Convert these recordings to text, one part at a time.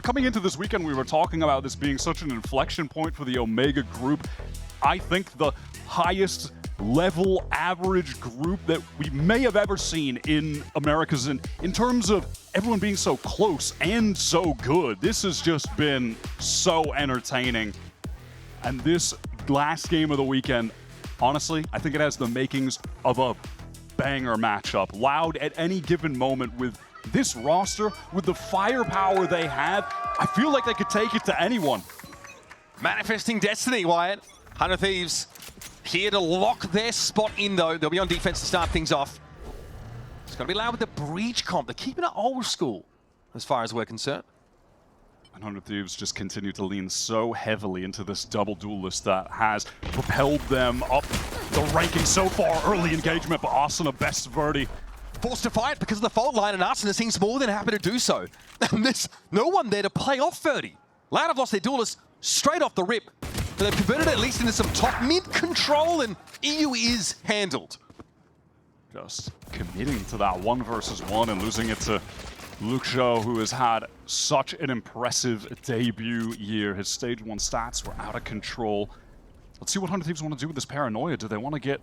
Coming into this weekend, we were talking about this being such an inflection point for the Omega group. I think the highest level average group that we may have ever seen in Americas in terms of everyone being so close and so good. This has just been so entertaining. And this last game of the weekend, honestly, I think it has the makings of a banger matchup. Loud at any given moment with this roster, with the firepower they have, I feel like they could take it to anyone. Manifesting destiny, Wyatt. 100 Thieves here to lock their spot in, though. They'll be on defense to start things off. It's going to be Loud with the breach comp. They're keeping it old school as far as we're concerned. 100 Thieves just continue to lean so heavily into this double duelist that has propelled them up the ranking so far. Early engagement, but Asuna best Verdi. Forced to fight because of the fault line, and Asuna seems more than happy to do so. And there's no one there to play off Verdi. Loud have lost their duelist straight off the rip. But they've converted it at least into some top mid control, and EU is handled. Just committing to that 1 versus 1 and losing it to Luxo, who has had such an impressive debut year. His stage 1 stats were out of control. Let's see what 100 Thieves want to do with this paranoia. Do they want to get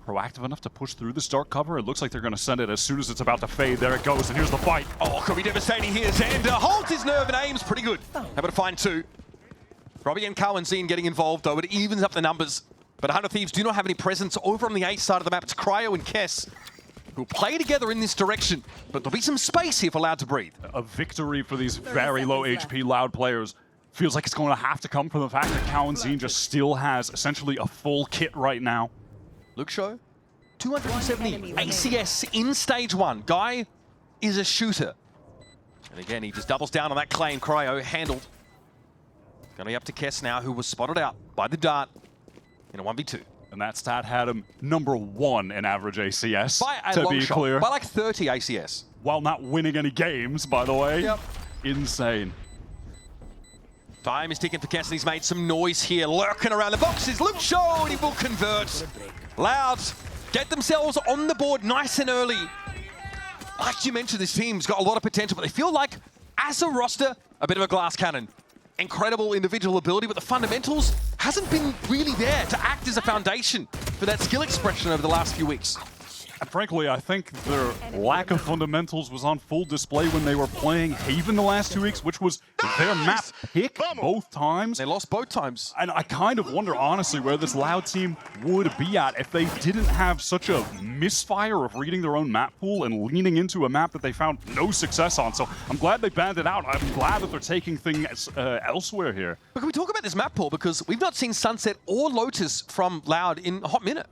proactive enough to push through this dark cover? It looks like they're going to send it as soon as it's about to fade. There it goes, and here's the fight. Oh, could be devastating here. Xander holds his nerve and aims pretty good. Able to find 2. Robbie and Cowan-Zine getting involved, though. It evens up the numbers. But 100 Thieves do not have any presence over on the A side of the map. It's Cryo and Kess who play together in this direction. But there'll be some space here for Loud to breathe. A victory for these very low HP Loud players feels like it's going to have to come from the fact that Cowan-Zine just still has essentially a full kit right now. Luxo, 270 ACS in stage 1. Guy is a shooter. And again, he just doubles down on that claim. Cryo handled. Going to be up to Kess now, who was spotted out by the dart in a 1v2. And that stat had him #1 in average ACS, By a to long be shot. clear. By like 30 ACS. While not winning any games, by the way. Yep. Insane. Time is ticking for Kess, and he's made some noise here. Lurking around the boxes. Luxo, and he will convert. Loud get themselves on the board nice and early. Like you mentioned, this team's got a lot of potential, but they feel like, as a roster, a bit of a glass cannon. Incredible individual ability, but the fundamentals hasn't been really there to act as a foundation for that skill expression over the last few weeks. And frankly, I think their lack of fundamentals was on full display when they were playing Haven the last 2 weeks, which was their map pick both times. They lost both times. And I kind of wonder, honestly, where this Loud team would be at if they didn't have such a misfire of reading their own map pool and leaning into a map that they found no success on. So I'm glad they banned it out. I'm glad that they're taking things elsewhere here. But can we talk about this map pool? Because we've not seen Sunset or Lotus from Loud in a hot minute.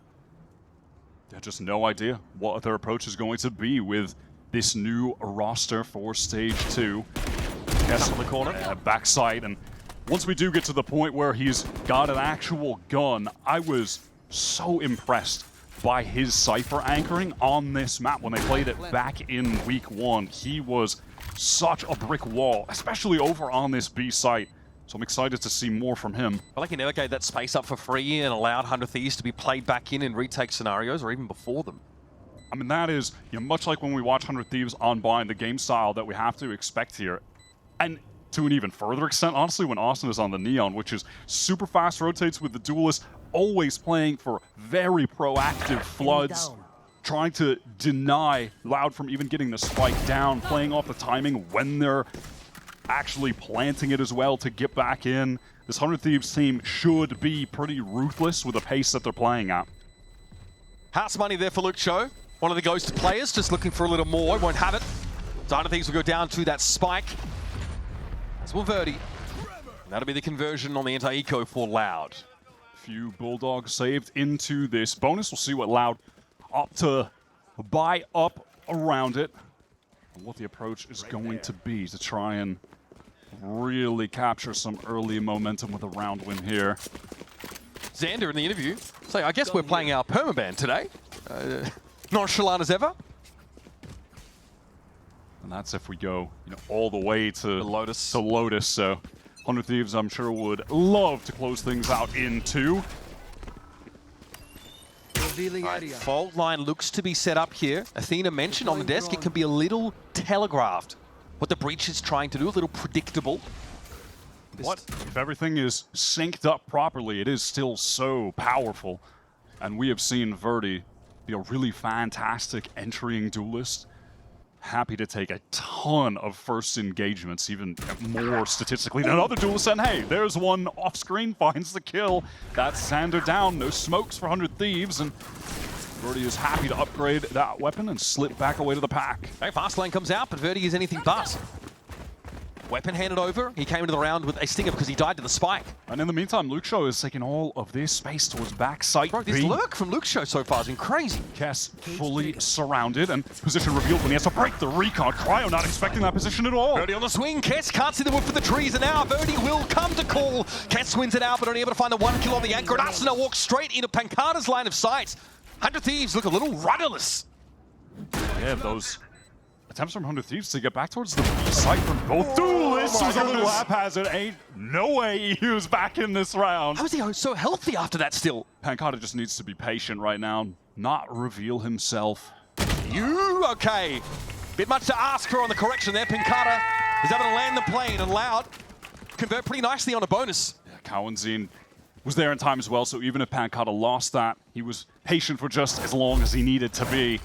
Just no idea what their approach is going to be with this new roster for Stage 2. Yes, on the corner. Backside, and once we do get to the point where he's got an actual gun, I was so impressed by his Cypher anchoring on this map when they played it back in week 1. He was such a brick wall, especially over on this B site. So I'm excited to see more from him. I like he never gave that space up for free and allowed 100 Thieves to be played back in retake scenarios or even before them. I mean, that is, much like when we watch 100 Thieves on Bind, the game style that we have to expect here. And to an even further extent, honestly, when Austin is on the Neon, which is super fast rotates with the Duelist, always playing for very proactive floods, trying to deny Loud from even getting the spike down, playing off the timing when they're actually planting it as well to get back in. This 100 Thieves team should be pretty ruthless with the pace that they're playing at. House money there for Luxo. One of the ghost players just looking for a little more. Won't have it. So 100 Thieves will go down to that spike. As will Verdi. And that'll be the conversion on the anti-eco for Loud. Few Bulldogs saved into this bonus. We'll see what Loud opt to buy up around it. And what the approach is going to be to try and really capture some early momentum with a round win here. Xander in the interview say, I guess we're playing our permaban today. Nonchalant as ever. And that's if we go all the way to Lotus. So 100 Thieves, I'm sure, would love to close things out in 2. Right, fault line looks to be set up here. Athena mentioned on the desk it can be a little telegraphed. what the Breach is trying to do, a little predictable. What if everything is synced up properly? It is still so powerful. And we have seen Verdi be a really fantastic entering duelist. Happy to take a ton of first engagements, even more statistically than other duelists. And hey, there's one off screen, finds the kill. That's Sander down, no smokes for 100 Thieves, and Verdi is happy to upgrade that weapon and slip back away to the pack. Okay, fast lane comes out, but Verdi is anything but. Weapon handed over. He came into the round with a stinger because he died to the spike. And in the meantime, Luxo is taking all of this space towards backside. Bro, this lurk from Luxo so far has been crazy. Kess fully surrounded and position revealed when he has to break the recon. Cryo not expecting that position at all. Verdi on the swing. Kess can't see the wood for the trees, and now Verdi will come to call. Kess wins it out, but only able to find the 1 kill on the anchor. And Asuna walks straight into Pancada's line of sight. 100 Thieves look a little rudderless. Yeah, those attempts from 100 Thieves to get back towards the B site from both duelists was a little haphazard. Ain't no way he was back in this round. How is he so healthy after that still? Pancada just needs to be patient right now, not reveal himself. Okay. Bit much to ask for on the correction there. Pancada is able to land the plane and Loud convert pretty nicely on a bonus. Yeah, Cowanzine was there in time as well, so even if Pancada lost that, he was patient for just as long as he needed to be.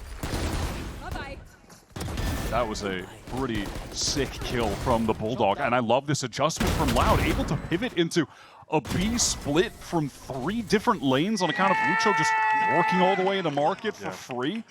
That was a pretty sick kill from the Bulldog, and I love this adjustment from Loud, able to pivot into a B split from 3 different lanes on account of Luxo just working all the way into market for free.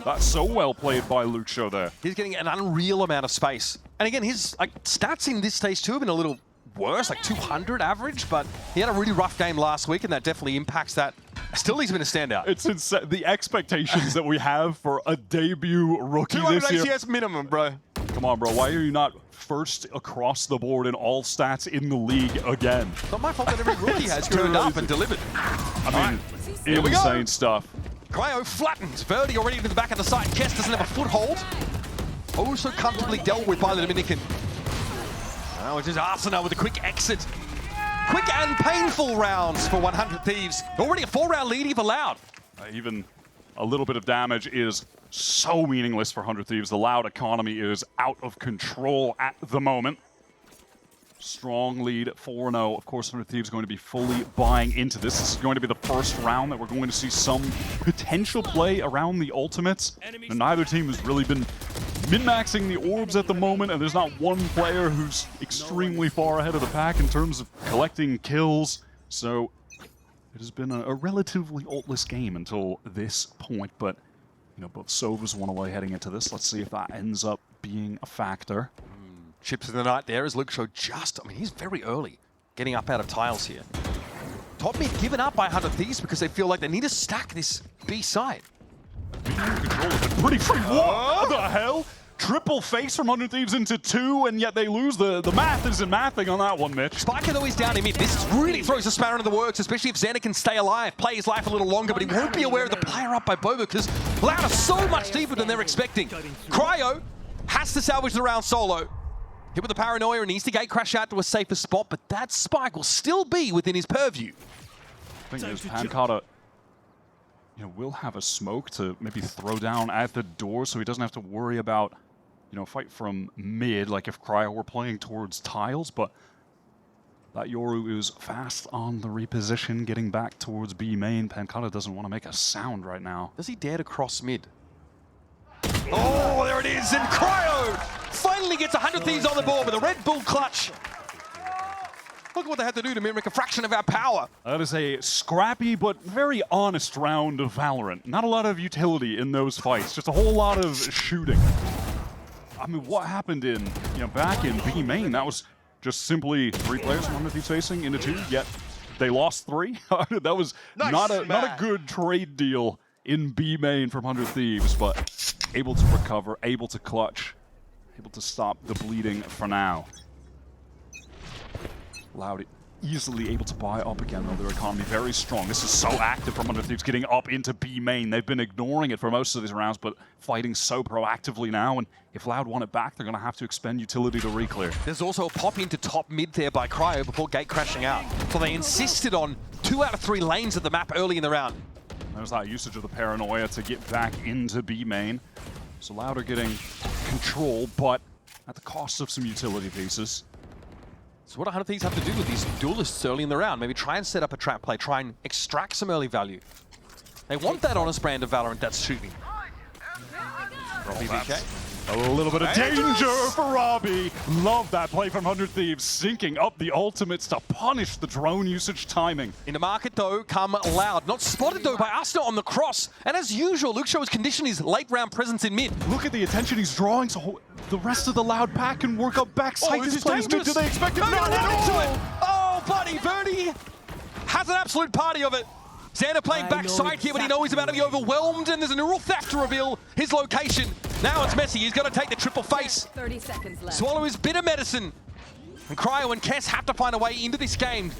That's so well played by Luxo there. He's getting an unreal amount of space. And again, his stats in this stage 2 have been a little worse, like 200 average, but he had a really rough game last week, and that definitely impacts that. Still, he's been a standout. It's insane. The expectations that we have for a debut rookie this year. 200 ACS minimum, bro. Come on, bro. Why are you not first across the board in all stats in the league again? It's not my fault that every rookie has turned up and delivered. I mean, insane stuff. Cryo flattens. Verdi already to the back of the site. Kess doesn't have a foothold. Oh, so comfortably dealt with by the Dominican. Now it's just Arsenal with a quick exit. Quick and painful rounds for 100 Thieves. Already a 4-round lead even Loud. Even a little bit of damage is so meaningless for 100 Thieves. The Loud economy is out of control at the moment. Strong lead, 4-0. Of course, 100 Thieves going to be fully buying into this. This is going to be the first round that we're going to see some potential play around the ultimates. And neither team has really been min-maxing the orbs at the moment, and there's not one player who's extremely far ahead of the pack in terms of collecting kills. So it has been a relatively ultless game until this point, but you know, both Sovas one away heading into this. Let's see if that ends up being a factor. Chips in the night there as Luxo he's very early getting up out of tiles here. Top mid given up by 100 Thieves because they feel like they need to stack this B side. Control has been pretty free. What the hell? Triple face from 100 Thieves into 2, and yet they lose. The math isn't mathing on that one, Mitch. Spiker, though, is down in mid. This really throws a spanner into the works, especially if Xander can stay alive, play his life a little longer, but he won't be aware of the player up by Boba because Loud are so much deeper than they're expecting. Cryo has to salvage the round solo. Hit with the paranoia and needs to gate crash out to a safer spot, but that spike will still be within his purview. I think Pancada, will have a smoke to maybe throw down at the door so he doesn't have to worry about, fight from mid, like if Cryo were playing towards tiles, but that Yoru is fast on the reposition, getting back towards B main. Pancada doesn't want to make a sound right now. Does he dare to cross mid? Oh, there it is, and Cryo finally gets 100 Thieves on the board with a Red Bull clutch. Look at what they had to do to mimic a fraction of our power. That is a scrappy but very honest round of Valorant. Not a lot of utility in those fights, just a whole lot of shooting. I mean, what happened in, back in B main? That was just simply 3 players from 100 Thieves facing into 2, yet they lost 3. That was not a good trade deal in B main from 100 Thieves, but able to recover, able to clutch, able to stop the bleeding for now. Loud easily able to buy up again, though their economy very strong. This is so active from 100 Thieves, getting up into B main. They've been ignoring it for most of these rounds, but fighting so proactively now, and if Loud want it back, they're going to have to expend utility to reclear. There's also a pop into top mid there by Cryo before gate crashing out. So they insisted on 2 out of 3 lanes of the map early in the round. There's that usage of the paranoia to get back into B main. So Loud are getting control, but at the cost of some utility pieces. So what 100 Thieves have to do with these duelists early in the round? Maybe try and set up a trap play, try and extract some early value. They want that honest brand of Valorant that's shooting. Robbie VK. A little bit of danger for Robbie. Love that play from 100 Thieves, syncing up the ultimates to punish the drone usage timing. In the market, though, come Loud. Not spotted, though, by Asna on the cross. And as usual, Luke Show has conditioned his late-round presence in mid. Look at the attention he's drawing, so the rest of the Loud pack can work up backside. Oh, this is plays dangerous. mid. Do they expect it? No, Not at into all. it. Oh, buddy, Verdi has an absolute party of it. Xander playing backside here, but he knows he's about to be overwhelmed, and there's a neural theft to reveal his location. Now it's Messi. He's going to take the triple face. 30 seconds left. Swallow his bitter medicine. And Cryo and Kess have to find a way into this game.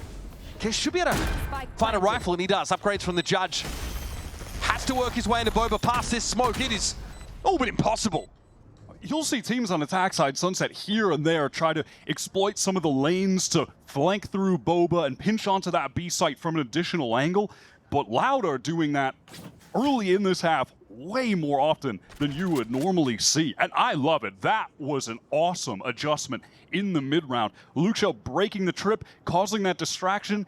Kess should be able to find a rifle, and he does. Upgrades from the judge. Has to work his way into Boba past this smoke. It is all but impossible. You'll see teams on attack side Sunset here and there try to exploit some of the lanes to flank through Boba and pinch onto that B site from an additional angle. But Loud are doing that early in this half way more often than you would normally see. And I love it. That was an awesome adjustment in the mid-round. Lucio breaking the trip, causing that distraction,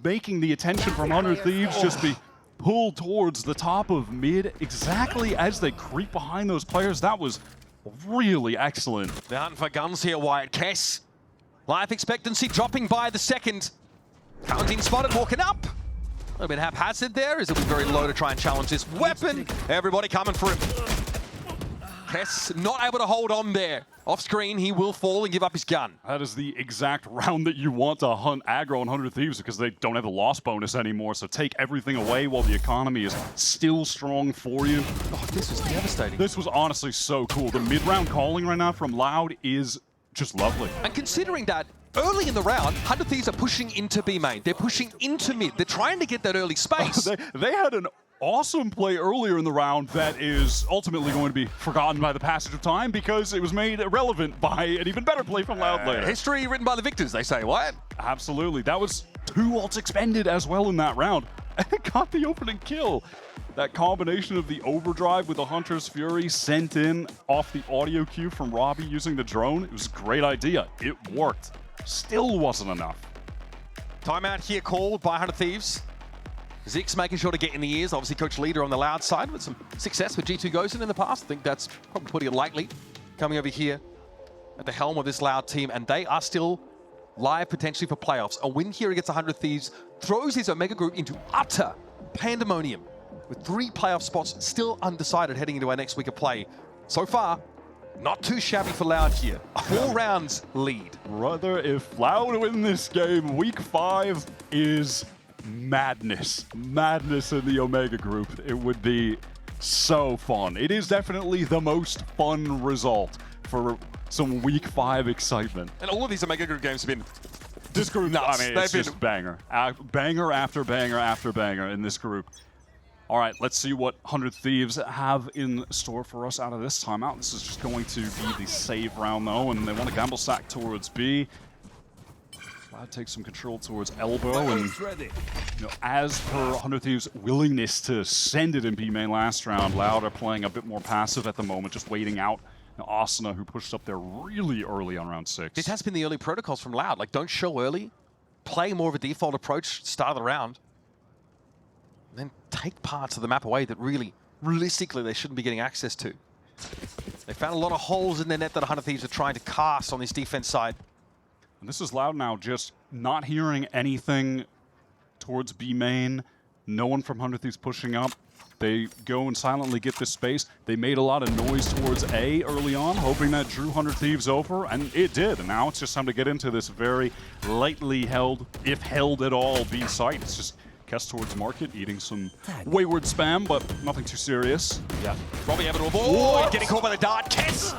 making the attention from 100 Thieves just be pulled towards the top of mid exactly as they creep behind those players. That was really excellent. They're hunting for guns here, Wyatt. Kess, life expectancy dropping by the second. Counting spotted, walking up. A little bit haphazard there, as it was very low to try and challenge this weapon. Everybody coming for him. Kess not able to hold on there. Off screen, he will fall and give up his gun. That is the exact round that you want to hunt aggro on 100 Thieves because they don't have the loss bonus anymore. So take everything away while the economy is still strong for you. Oh, this was devastating. This was honestly so cool. The mid-round calling right now from Loud is just lovely. And considering that early in the round, 100 Thieves are pushing into B main. They're pushing into mid. They're trying to get that early space. They had an awesome play earlier in the round that is ultimately going to be forgotten by the passage of time because it was made irrelevant by an even better play from Loud later. History written by the victors, they say. What? Absolutely. That was 2 ults expended as well in that round. And it got the opening kill. That combination of the overdrive with the Hunter's Fury sent in off the audio cue from Robbie using the drone. It was a great idea. It worked. Still wasn't enough. Timeout here called by 100 Thieves. Zix making sure to get in the ears. Obviously, coach leader on the Loud side with some success with G2 Gozen in the past. I think that's probably putting it lightly. Coming over here at the helm of this Loud team, and they are still live potentially for playoffs. A win here against 100 Thieves throws his Omega group into utter pandemonium with 3 playoff spots still undecided heading into our next week of play. So far, not too shabby for Loud here. 4 rounds lead. Brother, if Loud win this game, week 5 is madness. Madness in the Omega group. It would be so fun. It is definitely the most fun result for some week 5 excitement. And all of these Omega group games have been This group, nuts. I mean, it's just banger. Banger after banger after banger in this group. All right, let's see what 100 Thieves have in store for us out of this timeout. This is just going to be the save round, though, and they want to gamble sack towards B. Loud takes some control towards elbow, and as per 100 Thieves' willingness to send it in B main last round, Loud are playing a bit more passive at the moment, just waiting out Asuna, who pushed up there really early on round 6. This has been the early protocols from Loud. Like, don't show early, play more of a default approach, start of the round, and then take parts of the map away that really, realistically, they shouldn't be getting access to. They found a lot of holes in their net that 100 Thieves are trying to cast on this defense side. And this is Loud now just not hearing anything towards B main. No one from 100 Thieves pushing up. They go and silently get this space. They made a lot of noise towards A early on, hoping that drew 100 Thieves over, and it did. And now it's just time to get into this very lightly held, if held at all, B site. It's just Kess towards market, eating some wayward spam, but nothing too serious. Yeah. Robbie able to avoid getting caught by the dart. Kess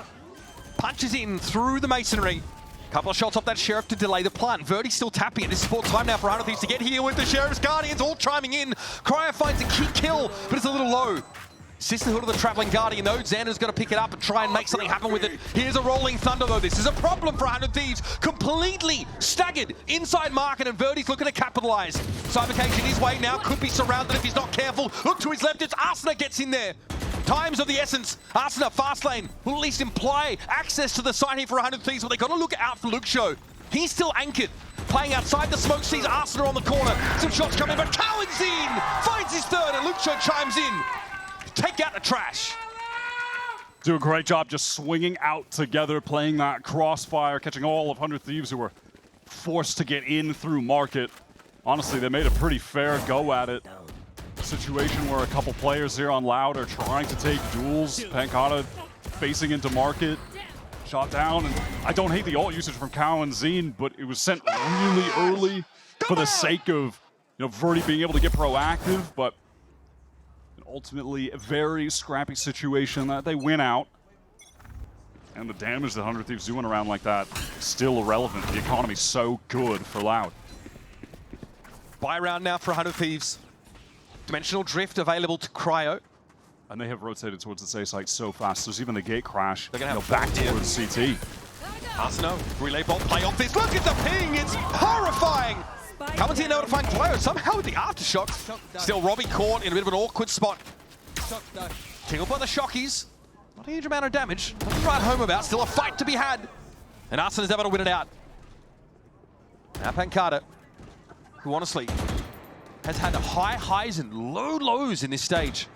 punches in through the masonry. Couple of shots off that Sheriff to delay the plant. Verdi's still tapping it. This is full time now for 100 Thieves to get here with the Sheriff's Guardians all chiming in. Cryo finds a key kill, but it's a little low. Sisterhood of the Traveling Guardian, though. Xander's going to pick it up and try and make something happen with it. Here's a Rolling Thunder, though. This is a problem for 100 Thieves. Completely staggered inside market, and Verdi's looking to capitalize. Cybercation his way now. Could be surrounded if he's not careful. Look to his left. It's Asuna gets in there. Time's of the essence. Arsenal fast lane will at least imply access to the side here for 100 Thieves, but they got to look out for Luke Show. He's still anchored. Playing outside the smoke, sees Arsenal on the corner. Some shots coming, but Cowan's in! Finds his third, and Luke Show chimes in. Take out the trash. Do a great job just swinging out together, playing that crossfire, catching all of 100 Thieves who were forced to get in through market. Honestly, they made a pretty fair go at it. Situation where a couple players here on Loud are trying to take duels. Pancata facing into market. Shot down, and I don't hate the ult usage from Cow and Zine, but it was sent really early for the sake of, Verdi being able to get proactive, but ultimately a very scrappy situation that they win out. And the damage that 100 Thieves doing around like that is still irrelevant. The economy's so good for Loud. Buy round now for 100 Thieves. Dimensional Drift available to Cryo. And they have rotated towards the A site so fast. There's even the gate crash. They're gonna have back towards CT. Arsenal, relay bolt play off this. Look at the ping, it's horrifying. Comes here notifying player somehow with the aftershock. Still Robbie caught in a bit of an awkward spot. Killed by the shockies. Not a huge amount of damage. Nothing to write home about. Still a fight to be had. And Arsenal's able to win it out. Now Pancata, who honestly has had high highs and low lows in this stage.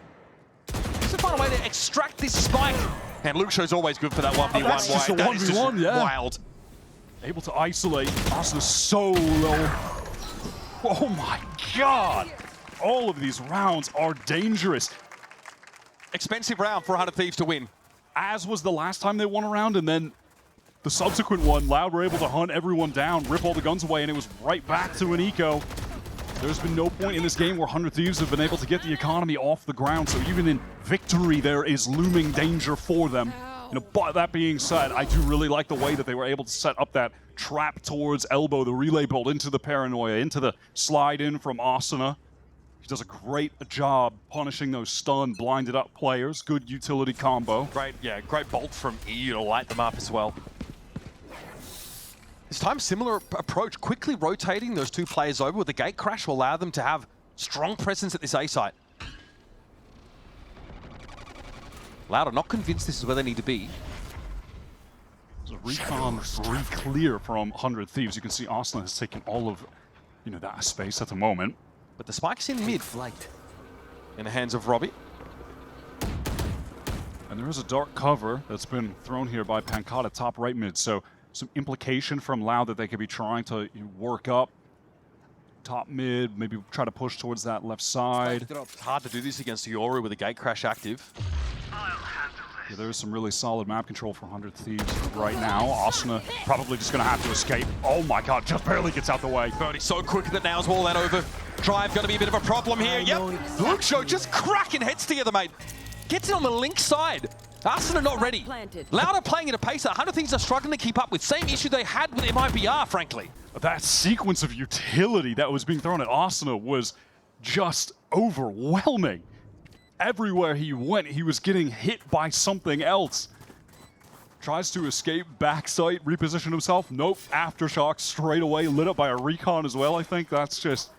Needs to find a way to extract this spike. And Luke Show's always good for that 1v1. That's just a 1v1, yeah. Wild. Able to isolate. Arsenal so low. Oh my god! All of these rounds are dangerous. Expensive round for 100 Thieves to win. As was the last time they won a round, and then the subsequent one, Loud were able to hunt everyone down, rip all the guns away, and it was right back to an eco. There's been no point in this game where 100 Thieves have been able to get the economy off the ground, so even in victory there is looming danger for them. But that being said, I do really like the way that they were able to set up that trap towards elbow, the relay bolt into the paranoia, into the slide in from Asuna. He does a great job punishing those stunned, blinded up players. Good utility combo. Great bolt from EU to light them up as well. This time, similar approach, quickly rotating those two players over with the gate crash will allow them to have strong presence at this A site. Loud are not convinced this is where they need to be. There's a recon re-clear from 100 Thieves. You can see Arsenal has taken all of that space at the moment. But the spike's in mid. In the hands of Robbie. And there is a dark cover that's been thrown here by Pancata top right mid. So some implication from Loud that they could be trying to work up top mid, maybe try to push towards that left side. It's hard to do this against Yoru with the gate crash active. Yeah, there's some really solid map control for 100 Thieves right now. Asuna probably just going to have to escape. Oh my god, just barely gets out the way. Birdie's so quick that now's all that over. Drive going to be a bit of a problem here. Yep, Luke Show just cracking heads together, mate. Gets it on the link side. Arsenal not ready. Loud are playing at a pace that 100 Thieves are struggling to keep up with. Same issue they had with MIBR, frankly. That sequence of utility that was being thrown at Arsenal was just overwhelming. Everywhere he went, he was getting hit by something else. Tries to escape backside, reposition himself. Nope, aftershock straight away, lit up by a recon as well. I think that's just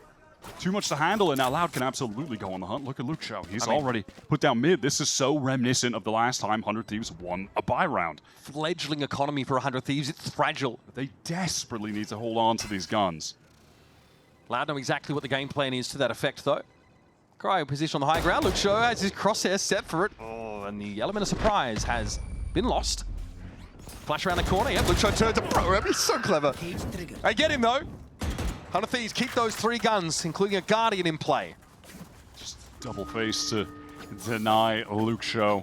too much to handle, and now Loud can absolutely go on the hunt. Look at Luke Show. He's already put down mid. This is so reminiscent of the last time 100 Thieves won a buy round. Fledgling economy for 100 Thieves. It's fragile. They desperately need to hold on to these guns. Loud know exactly what the game plan is to that effect, though. Cryo position on the high ground. Luke Show has his crosshair set for it. Oh, and the element of surprise has been lost. Flash around the corner. Yep, Luke Show turns to pro. He's so clever. They get him, though. 100 Thieves keep those 3 guns, including a Guardian in play. Just double face to deny Luke Show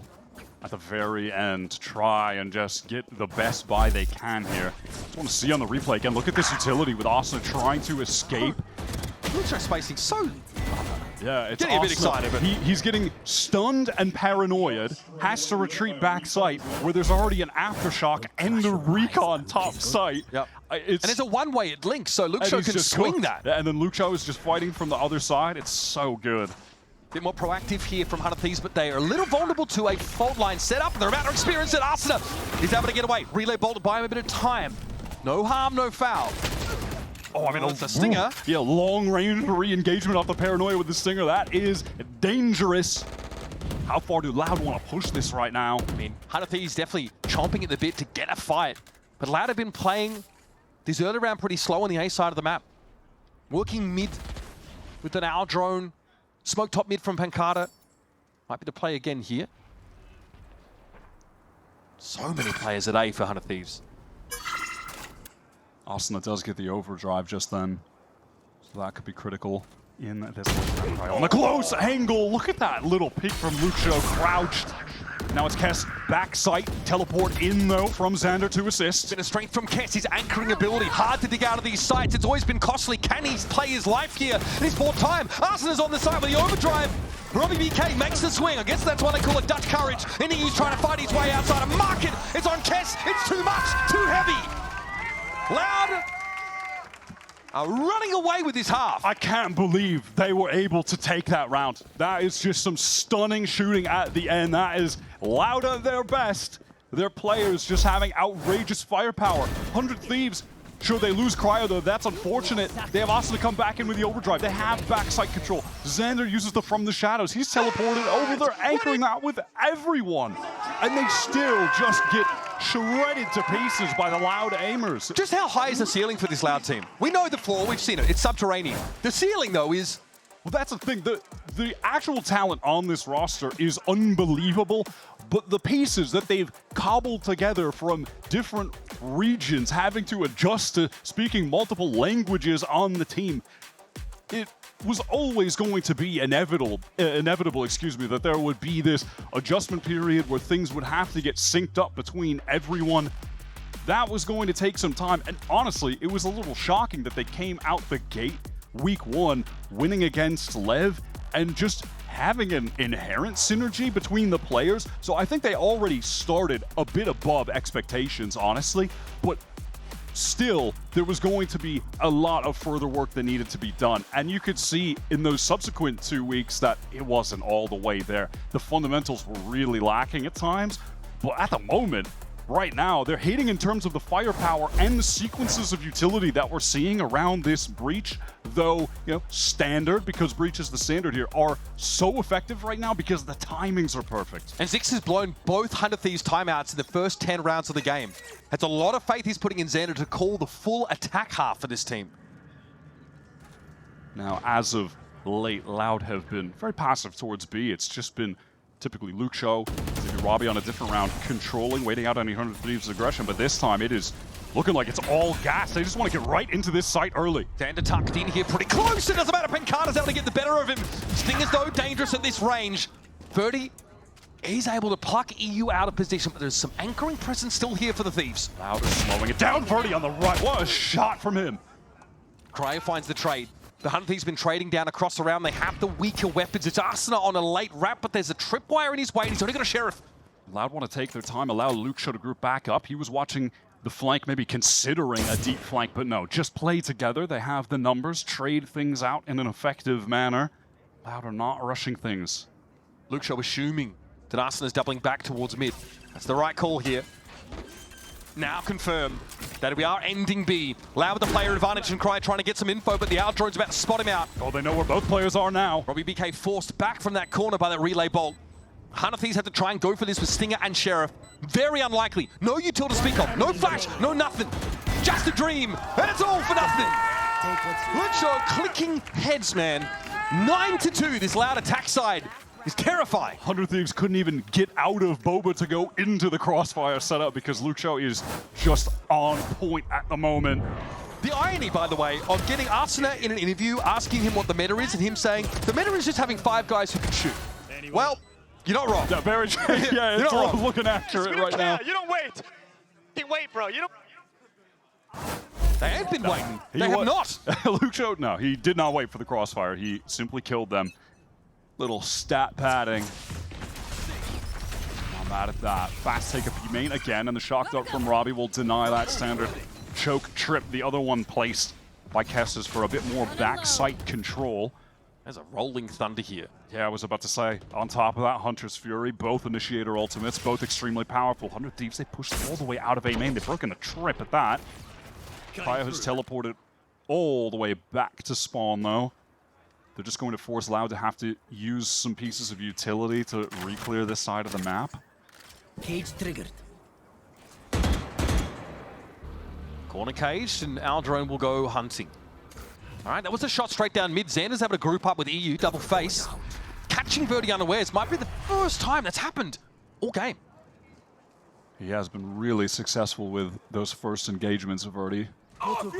at the very end to try and just get the best buy they can here. Just want to see on the replay again. Look at this utility with Austin trying to escape. Luke Show spacing so... Yeah, it's getting a bit excited, but he's getting stunned and paranoid, has to retreat back site where there's already an aftershock and the recon top site. Yep. And it's a one-way it links, so Luke Show can swing that. Yeah, and then Luke Show is just fighting from the other side. It's so good. A bit more proactive here from 100 Thieves, but they are a little vulnerable to a fault line setup. They're about to experience it. Asuna is able to get away. Relay bolt to buy him a bit of time. No harm, no foul. Oh, I mean, it's a stinger. Yeah, long range re-engagement off the paranoia with the stinger. That is dangerous. How far do Loud want to push this right now? I mean, Hunter Thieves definitely chomping at the bit to get a fight. But Loud have been playing this early round pretty slow on the A side of the map. Working mid with an owl drone. Smoke top mid from Pancada. Might be to play again here. So many players at A for Hunter Thieves. Arsenal does get the overdrive just then. So that could be critical in this one. On the close angle, look at that little peek from Lucio crouched. Now it's Kess backside, teleport in though from Xander to assist. Been a strength from Kess, his anchoring ability. Hard to dig out of these sites, it's always been costly. Can he play his life here? And he's bought time. Arsenal's on the side with the overdrive. Robbie BK makes the swing. I guess that's why they call it Dutch courage. He's trying to fight his way outside a market. It's on Kess, it's too much, too heavy. Loud are running away with this half. I can't believe they were able to take that round. That is just some stunning shooting at the end. That is Loud at their best. Their players just having outrageous firepower. 100 Thieves, sure they lose Cryo though, that's unfortunate. They have Arsenal come back in with the overdrive. They have backside control. Xander uses the from the shadows. He's teleported over there, anchoring that with everyone. And they still just get shredded to pieces by the Loud aimers. Just how high is the ceiling for this Loud team? We know the floor, we've seen it, it's subterranean. The ceiling though is... Well, that's the thing, the actual talent on this roster is unbelievable, but the pieces that they've cobbled together from different regions, having to adjust to speaking multiple languages on the team, it was always going to be inevitable, that there would be this adjustment period where things would have to get synced up between everyone. That was going to take some time, and honestly, it was a little shocking that they came out the gate week one winning against Lev and just having an inherent synergy between the players. So I think they already started a bit above expectations, honestly, but still, there was going to be a lot of further work that needed to be done. And you could see in those subsequent 2 weeks that it wasn't all the way there. The fundamentals were really lacking at times, but at the moment, right now, they're hitting in terms of the firepower and the sequences of utility that we're seeing around this breach, though, standard, because breach is the standard here, are so effective right now because the timings are perfect. And Zix has blown both Hunter Thieves timeouts in the first 10 rounds of the game. That's a lot of faith he's putting in Xander to call the full attack half for this team. Now, as of late, Loud have been very passive towards B. It's just been typically Luke Show, maybe Robbie on a different round, controlling, waiting out any 100 Thieves' aggression, but this time it is looking like it's all gas. They just want to get right into this site early. Xander tucked in here pretty close. It doesn't matter. Pancada's able to get the better of him. Stinger's though dangerous at this range. 30 is able to pluck EU out of position, but there's some anchoring presence still here for the Thieves. Loud is slowing it down. Verdi on the right. What a shot from him. Cryo finds the trade. The Hunter Thieves been trading down across the round. They have the weaker weapons. It's Arsenal on a late wrap, but there's a tripwire in his way. He's only got a Sheriff. Loud want to take their time, allow Luke Show to group back up. He was watching the flank, maybe considering a deep flank, but no, just play together. They have the numbers, trade things out in an effective manner. Loud are not rushing things. Luke Show assuming that Arsenal is doubling back towards mid. That's the right call here. Now confirmed that we are ending B. Loud with the player advantage and Cry trying to get some info, but the out drone's about to spot him out. Oh, they know where both players are now. Robbie BK forced back from that corner by that relay bolt. Hunter Thieves had to try and go for this with Stinger and Sheriff. Very unlikely. No util to speak of. No flash, no nothing. Just a dream, and it's all for nothing. Luke Show clicking heads, man. 9-2, this Loud attack side is terrifying. 100 Thieves couldn't even get out of Boba to go into the crossfire setup because Luke Show is just on point at the moment. The irony, by the way, of getting Arsenal in an interview, asking him what the meta is, and him saying, the meta is just having 5 guys who can shoot. Well, you're not wrong. Yeah, very true. Yeah, it's all looking accurate right now. You don't wait. You wait, bro. You don't... They have been waiting. They have not. Luke Show, no, he did not wait for the crossfire. He simply killed them. Little stat padding. Not mad at that. Fast take of main again, and the shock dart from Robbie will deny that standard choke trip. The other one placed by Kesses for a bit more backside control. There's a rolling thunder here. Yeah, I was about to say, on top of that, Hunter's Fury, both initiator ultimates, both extremely powerful. 100 Thieves, they pushed all the way out of A main. They've broken a trip at that. Cryo has teleported all the way back to spawn, though. They're just going to force Loud to have to use some pieces of utility to re-clear this side of the map. Cage triggered. Corner caged, and Aldrone will go hunting. All right, that was a shot straight down mid. Xander's able to group up with EU, double face. Catching Verdi unawares might be the first time that's happened all game. He has been really successful with those first engagements of Verdi.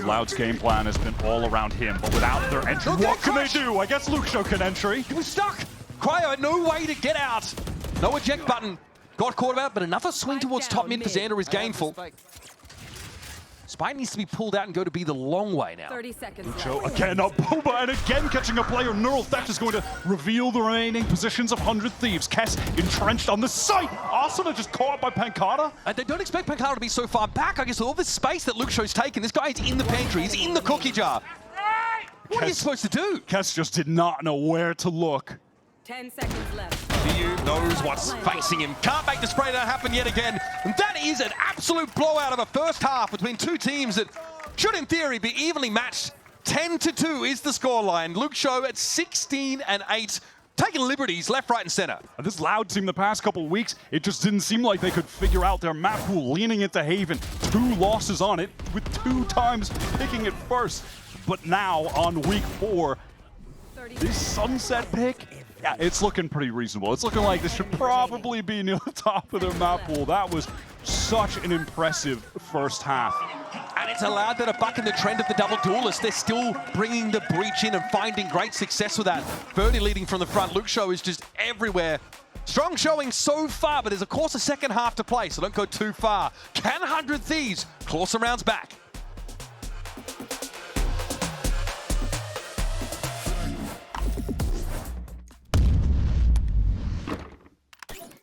Loud's game plan has been all around him, but without their entry, what can they do? I guess Luxo can entry. He was stuck. Cryo had no way to get out. No eject button. Got caught about, but another swing towards top mid for Xander is gainful. Spike needs to be pulled out and go to be the long way now. 30 seconds. Luxo again up Boba and again catching a player. Neural Theft is going to reveal the remaining positions of 100 Thieves. Kess entrenched on the site. Arsena just caught by Pancada. And they don't expect Pancada to be so far back. I guess with all this space that Luxo's taken, this guy is in the pantry, he's in the cookie jar. What are you supposed to do? Kess just did not know where to look. 10 seconds left. EU knows what's facing him. Can't make the spray down happen yet again. And that is an absolute blowout of a first half between two teams that should, in theory, be evenly matched. 10-2 is the scoreline. Luxo at 16-8, taking liberties left, right, and center. This Loud team the past couple of weeks, it just didn't seem like they could figure out their map pool, leaning into Haven. 2 losses on it, with 2 times picking it first. But now, on week 4, this Sunset pick, yeah, it's looking pretty reasonable. It's looking like this should probably be near the top of their map pool. That was such an impressive first half. And it's allowed them to buck in the trend of the double duelist. They're still bringing the breach in and finding great success with that. Verdi leading from the front. Luxo is just everywhere. Strong showing so far, but there's of course a second half to play, so don't go too far. Can 100 Thieves claw some rounds back?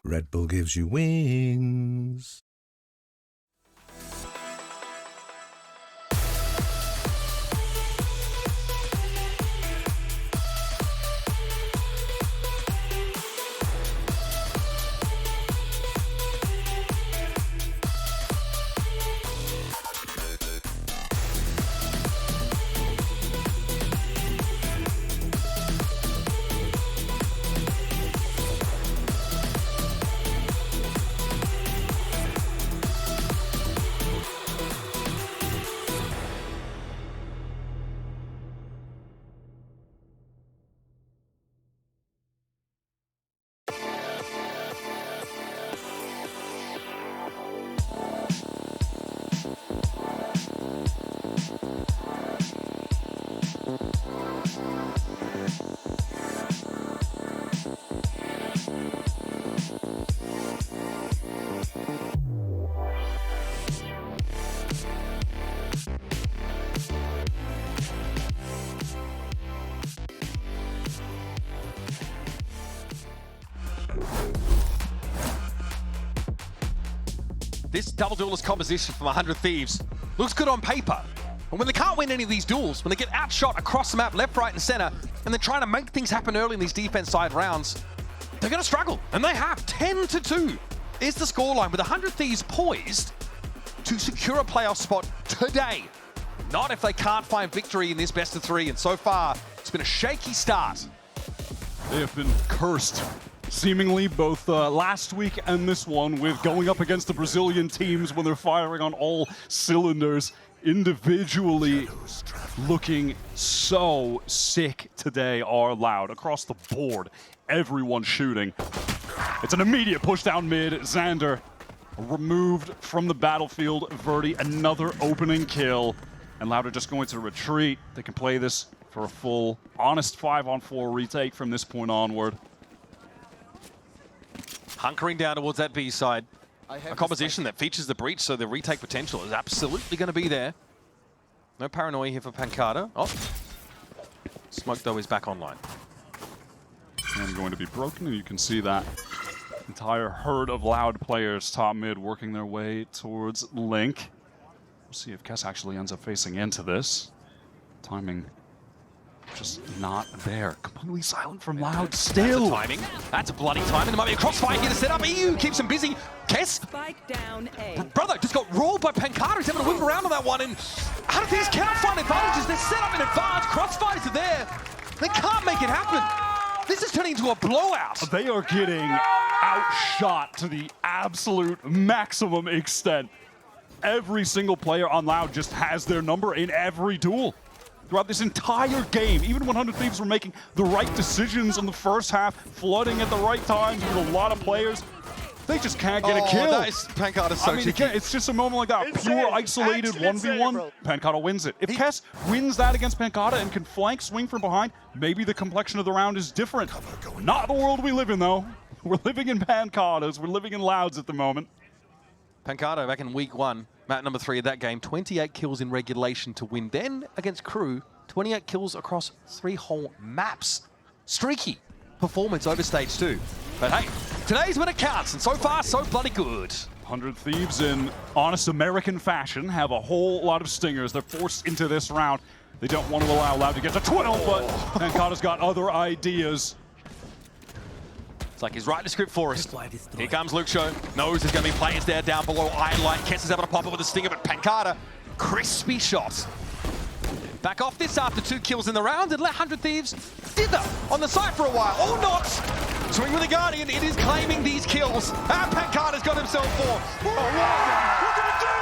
Red Bull gives you wings. This double duelist composition from 100 Thieves looks good on paper. But when they can't win any of these duels, when they get outshot across the map, left, right, and center, and they're trying to make things happen early in these defense side rounds, they're going to struggle. And they have. 10-2 is the scoreline, with 100 Thieves poised to secure a playoff spot today. Not if they can't find victory in this best of 3. And so far, it's been a shaky start. They have been cursed, seemingly both last week and this one, with going up against the Brazilian teams when they're firing on all cylinders. Individually looking so sick today are Loud across the board. Everyone shooting. It's an immediate push down mid. Xander removed from the battlefield. Verdi, another opening kill. And Loud are just going to retreat. They can play this for a full, honest 5-on-4 retake from this point onward. Hunkering down towards that B side. A composition that features the breach, so the retake potential is absolutely going to be there. No paranoia here for Pancada. Oh, Smoke though is back online. And going to be broken, and you can see that entire herd of Loud players top mid working their way towards Link. We'll see if Kess actually ends up facing into this. Timing just not there. Completely silent from Loud still. That's a timing. That's a bloody timing. There might be a crossfire here to set up. EU keeps him busy. Kess. Spike down A. Brother just got rolled by Pancada. He's able to whip around on that one. And 100 Thieves cannot find advantages. They're set up in advance. Crossfires are there. They can't make it happen. This is turning into a blowout. They are getting outshot to the absolute maximum extent. Every single player on Loud just has their number in every duel. Throughout this entire game, even when 100 Thieves were making the right decisions in the first half, flooding at the right times with a lot of players, they just can't get a kill. That is, Pancada's so cheeky. Again, it's just a moment like that. Insane. Pure isolated Actually insane, 1v1, bro. Pancada wins it. If Kess wins that against Pancada and can flank, swing from behind, maybe the complexion of the round is different. Not the world we live in, though. We're living in Pancadas. We're living in Louds at the moment. Pancada back in week 1, map number 3 of that game, 28 kills in regulation to win. Then against Crew, 28 kills across 3 whole maps. Streaky performance over stage 2. But hey, today's when it counts, and so far, so bloody good. 100 Thieves in honest American fashion have a whole lot of stingers. They're forced into this round. They don't want to allow Loud to get to 12, but Pancada's got other ideas. It's like he's writing the script for us. Here comes Luke Show. Knows there's going to be players there down below. Iron Light. Kess is able to pop it with a stinger, but Pancada, crispy shot. Back off this after 2 kills in the round and let 100 Thieves dither on the side for a while. Or not. Swing with the Guardian. It is claiming these kills. And Pancada's got himself 4. Oh, wow. We're going to do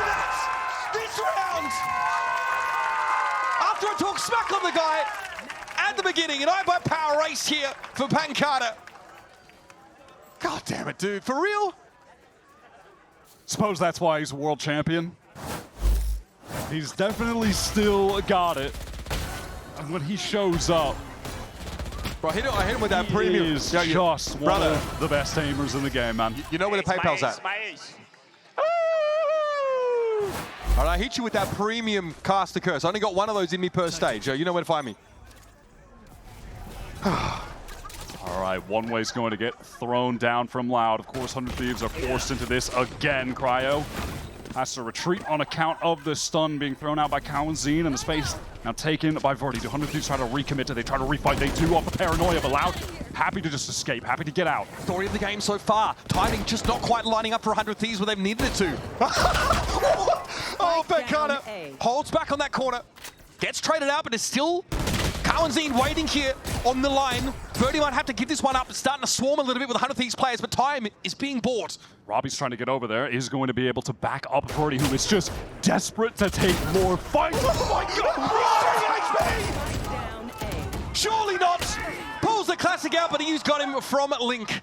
this round. After I talk smack on the guy at the beginning, and I by power race here for Pancada. God damn it, dude. For real? Suppose that's why he's a world champion. He's definitely still got it. And when he shows up, Bro, I hit him with that he premium. is just one of the best aimers in the game, man. You know where the PayPal's at. My ace. All right, I hit you with that premium caster curse. I only got 1 of those in me per stage. You know where to find me. All right, One Way's going to get thrown down from Loud. Of course, 100 Thieves are forced into this again. Cryo has to retreat on account of the stun being thrown out by Cowanzine, and the space now taken by Verdi. 100 Thieves try to recommit to, they try to refight. They do off the paranoia, but Loud happy to just escape, happy to get out. Story of the game so far. Timing just not quite lining up for 100 Thieves where they've needed it to. Oh, Pancada holds back on that corner. Gets traded out, but is still Cowanzine waiting here on the line. Verdi might have to give this one up. It's starting to swarm a little bit with 100 Thieves players, but time is being bought. Robbie's trying to get over there, is going to be able to back up Verdi, who is just desperate to take more fights. Oh my God! Down A. Surely not! Pulls the classic out, but he's got him from Link.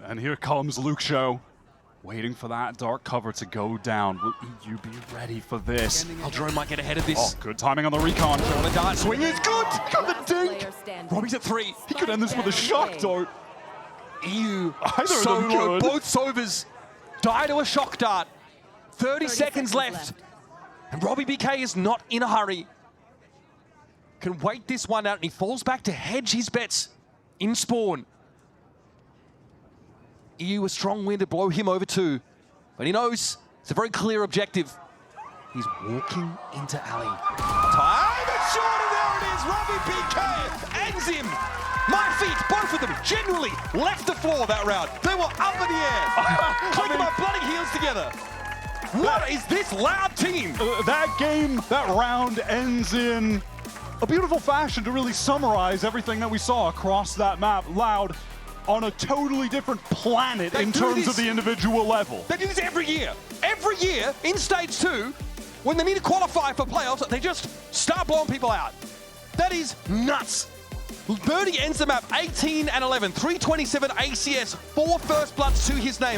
And here comes Luke Show, waiting for that dark cover to go down. Will EU be ready for this? Drone might get ahead of this. Oh, good timing on the recon. The dart swing is good! Got the dink! Player standing. Robbie's at 3. He could end this with a shock dart. EU Either of so them low. could. Both Sovers die to a shock dart. 30 seconds left. And Robbie BK is not in a hurry. Can wait this one out, and he falls back to hedge his bets in spawn. EU a strong win to blow him over too. But he knows it's a very clear objective. He's walking into alley. Time is short, and there it is. Robbie BK ends him. My feet, both of them, genuinely left the floor that round. They were up in the air. Clicking my bloody heels together. What is this Loud team? That game, that round ends in a beautiful fashion to really summarize everything that we saw across that map. Loud on a totally different planet They in do terms this- of the individual level. They do this every year. Every year in stage 2, when they need to qualify for playoffs, they just start blowing people out. That is nuts. Verdi ends the map 18-11, 327 ACS, 4 first bloods to his name.